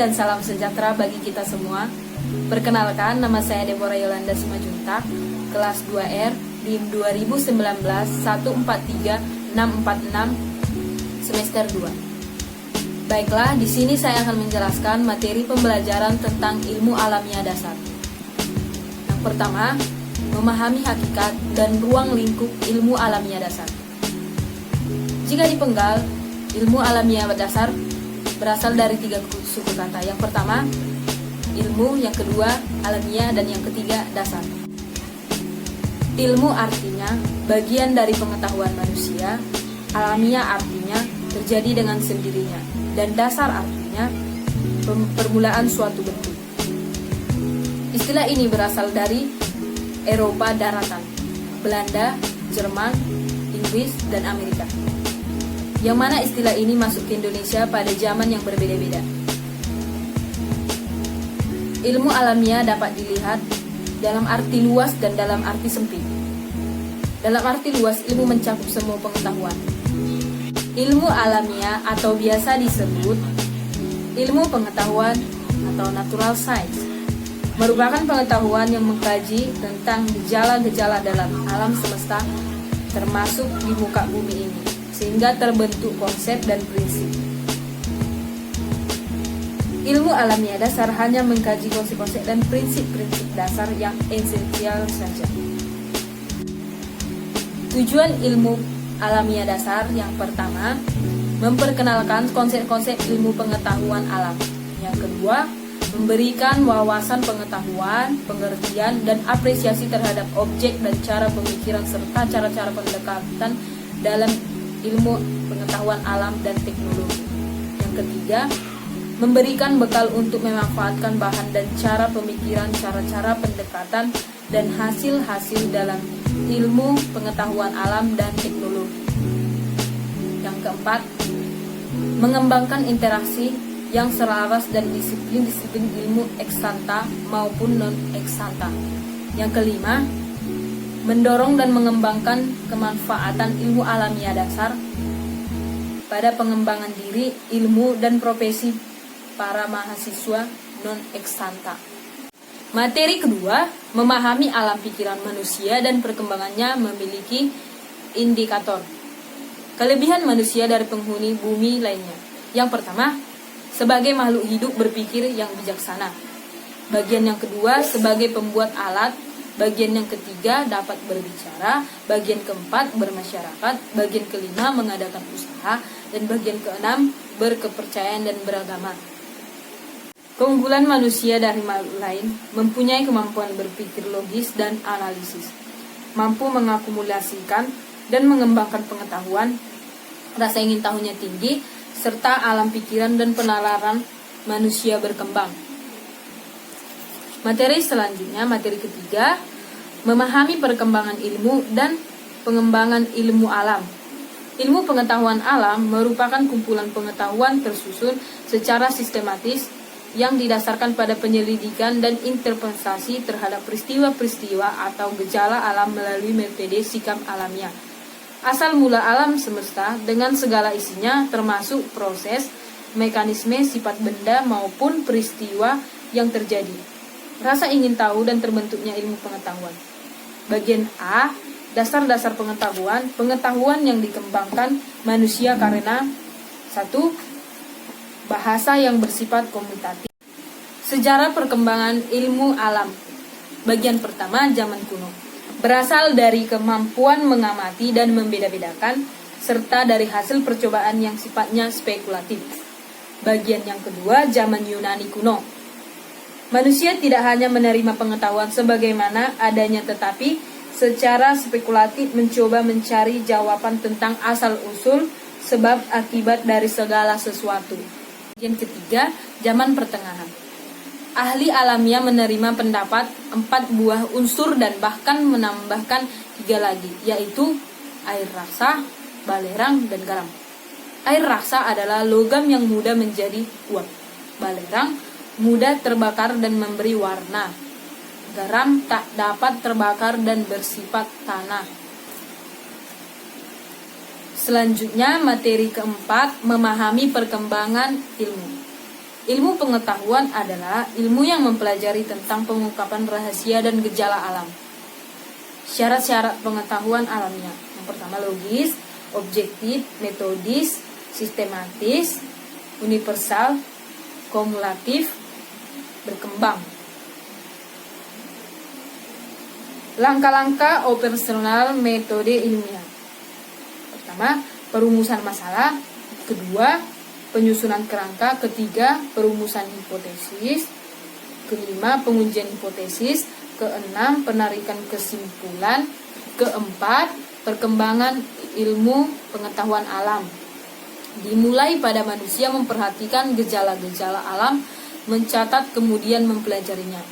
dan salam sejahtera bagi kita semua. Perkenalkan, nama saya Deborah Yolanda Simajuntak, kelas 2R, DIM 2019-143-646, semester 2. Baiklah, di sini saya akan menjelaskan materi pembelajaran tentang ilmu alamiah dasar. Yang pertama, memahami hakikat dan ruang lingkup ilmu alamiah dasar. Jika dipenggal, ilmu alamiah dasar berasal dari 3 suku kata. Yang pertama, ilmu, yang kedua, alamiah, dan yang ketiga, dasar. Ilmu artinya bagian dari pengetahuan manusia, alamiah artinya terjadi dengan sendirinya, dan dasar artinya permulaan suatu bentuk. Istilah ini berasal dari Eropa daratan, Belanda, Jerman, Inggris, dan Amerika. Yang mana istilah ini masuk ke Indonesia pada zaman yang berbeda-beda. Ilmu alamiah dapat dilihat dalam arti luas dan dalam arti sempit. Dalam arti luas, ilmu mencakup semua pengetahuan. Ilmu alamiah atau biasa disebut ilmu pengetahuan atau natural science merupakan pengetahuan yang mengkaji tentang gejala-gejala dalam alam semesta termasuk di muka bumi ini, sehingga terbentuk konsep dan prinsip. Ilmu alamiah dasar hanya mengkaji konsep-konsep dan prinsip-prinsip dasar yang esensial saja. Tujuan ilmu alamiah dasar yang pertama, memperkenalkan konsep-konsep ilmu pengetahuan alam. Yang kedua, memberikan wawasan pengetahuan, pengertian, dan apresiasi terhadap objek dan cara pemikiran serta cara-cara pendekatan dalam ilmu pengetahuan alam dan teknologi. Yang ketiga, memberikan bekal untuk memanfaatkan bahan dan cara pemikiran, cara-cara pendekatan, dan hasil-hasil dalam ilmu pengetahuan alam dan teknologi. Yang keempat, mengembangkan interaksi yang selaras dan disiplin-disiplin ilmu eksanta maupun non-eksanta. Yang kelima, mendorong dan mengembangkan kemanfaatan ilmu alamiah dasar pada pengembangan diri, ilmu, dan profesi para mahasiswa non-eksanta. Materi kedua, memahami alam pikiran manusia dan perkembangannya memiliki indikator. Kelebihan manusia dari penghuni bumi lainnya. Yang pertama, sebagai makhluk hidup berpikir yang bijaksana. Bagian yang kedua, sebagai pembuat alat. Bagian yang ketiga, dapat berbicara. Bagian keempat, bermasyarakat. Bagian kelima, mengadakan usaha. Dan bagian keenam, berkepercayaan dan beragama. Keunggulan manusia dari makhluk lain mempunyai kemampuan berpikir logis dan analisis, mampu mengakumulasikan dan mengembangkan pengetahuan, rasa ingin tahunya tinggi, serta alam pikiran dan penalaran manusia berkembang. Materi selanjutnya, materi ketiga, memahami perkembangan ilmu dan pengembangan ilmu alam. Ilmu pengetahuan alam merupakan kumpulan pengetahuan tersusun secara sistematis yang didasarkan pada penyelidikan dan interpretasi terhadap peristiwa-peristiwa atau gejala alam melalui metode sikap alamiah. Asal mula alam semesta dengan segala isinya termasuk proses, mekanisme, sifat benda maupun peristiwa yang terjadi. Rasa ingin tahu dan terbentuknya ilmu pengetahuan. Bagian A, dasar-dasar pengetahuan, pengetahuan yang dikembangkan manusia karena 1. Bahasa yang bersifat komutatif. Sejarah perkembangan ilmu alam. Bagian pertama, zaman kuno. Berasal dari kemampuan mengamati dan membeda-bedakan, serta dari hasil percobaan yang sifatnya spekulatif. Bagian yang kedua, zaman Yunani kuno. Manusia tidak hanya menerima pengetahuan sebagaimana adanya, tetapi secara spekulatif mencoba mencari jawaban tentang asal-usul, sebab akibat dari segala sesuatu. Yang ketiga, zaman pertengahan. Ahli alamiah menerima pendapat 4 buah unsur dan bahkan menambahkan 3 lagi, yaitu air raksa, balerang, dan garam. Air raksa adalah logam yang mudah menjadi uap. Balerang mudah terbakar dan memberi warna. Garam tak dapat terbakar dan bersifat tanah. Selanjutnya, materi keempat, memahami perkembangan ilmu. Ilmu pengetahuan adalah ilmu yang mempelajari tentang pengungkapan rahasia dan gejala alam. Syarat-syarat pengetahuan alamnya. Yang pertama logis, objektif, metodis, sistematis, universal, kumulatif, berkembang. Langkah-langkah operasional metode ilmiah. Pertama, perumusan masalah. Kedua, penyusunan kerangka. Ketiga, perumusan hipotesis. Kelima, pengujian hipotesis. Keenam, penarikan kesimpulan. Keempat, perkembangan ilmu pengetahuan alam. Dimulai pada manusia memperhatikan gejala-gejala alam, mencatat kemudian mempelajarinya.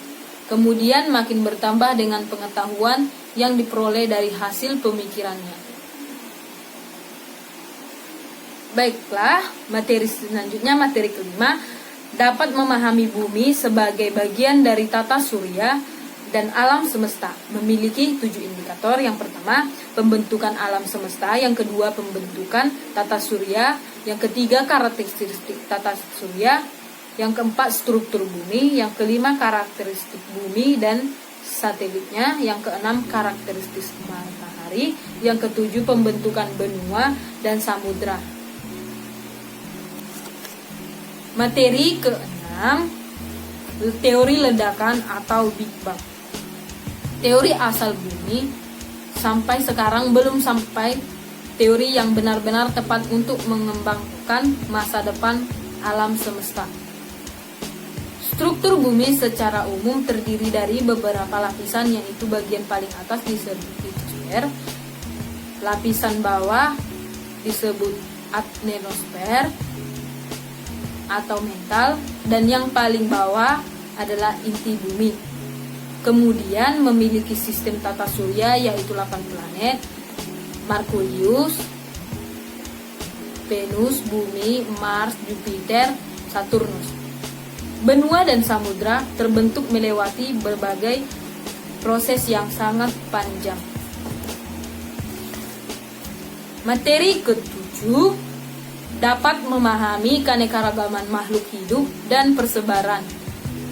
Kemudian makin bertambah dengan pengetahuan yang diperoleh dari hasil pemikirannya. Baiklah, materi selanjutnya, materi kelima, dapat memahami bumi sebagai bagian dari tata surya dan alam semesta. Memiliki 7 indikator. Yang pertama, pembentukan alam semesta. Yang kedua, pembentukan tata surya. Yang ketiga, karakteristik tata surya. Yang keempat, struktur bumi. Yang kelima, karakteristik bumi dan satelitnya. Yang keenam, karakteristik matahari. Yang ketujuh, pembentukan benua dan samudra. Materi keenam, teori ledakan atau Big Bang. Teori asal bumi sampai sekarang belum sampai teori yang benar-benar tepat untuk mengembangkan masa depan alam semesta. Struktur bumi secara umum terdiri dari beberapa lapisan, yaitu bagian paling atas disebut litosfer, lapisan bawah disebut atmosfer atau mantle, dan yang paling bawah adalah inti bumi. Kemudian memiliki sistem tata surya yaitu 8 planet: Merkurius, Venus, Bumi, Mars, Jupiter, Saturnus. Benua dan samudra terbentuk melewati berbagai proses yang sangat panjang. Materi ketujuh, dapat memahami keanekaragaman makhluk hidup dan persebaran.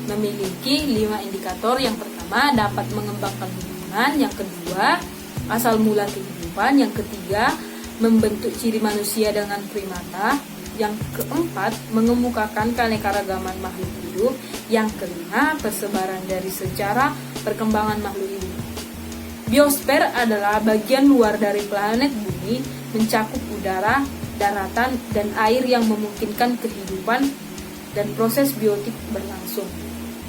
Memiliki 5 indikator. Yang pertama, dapat mengembangkan hubungan. Yang kedua, asal mula kehidupan. Yang ketiga, membentuk ciri manusia dengan primata. Yang keempat, mengemukakan keanekaragaman makhluk hidup. Yang kelima, persebaran dari sejarah perkembangan makhluk hidup. Biosfer adalah bagian luar dari planet bumi, mencakup udara, daratan, dan air yang memungkinkan kehidupan dan proses biotik berlangsung.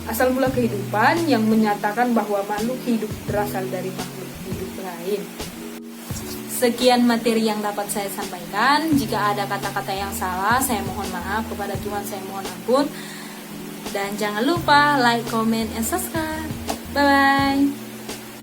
Asal mula kehidupan yang menyatakan bahwa makhluk hidup berasal dari makhluk hidup lain. Sekian materi yang dapat saya sampaikan. Jika ada kata-kata yang salah, saya mohon maaf. Kepada Tuhan saya mohon ampun. Dan jangan lupa like, comment, and subscribe. Bye-bye.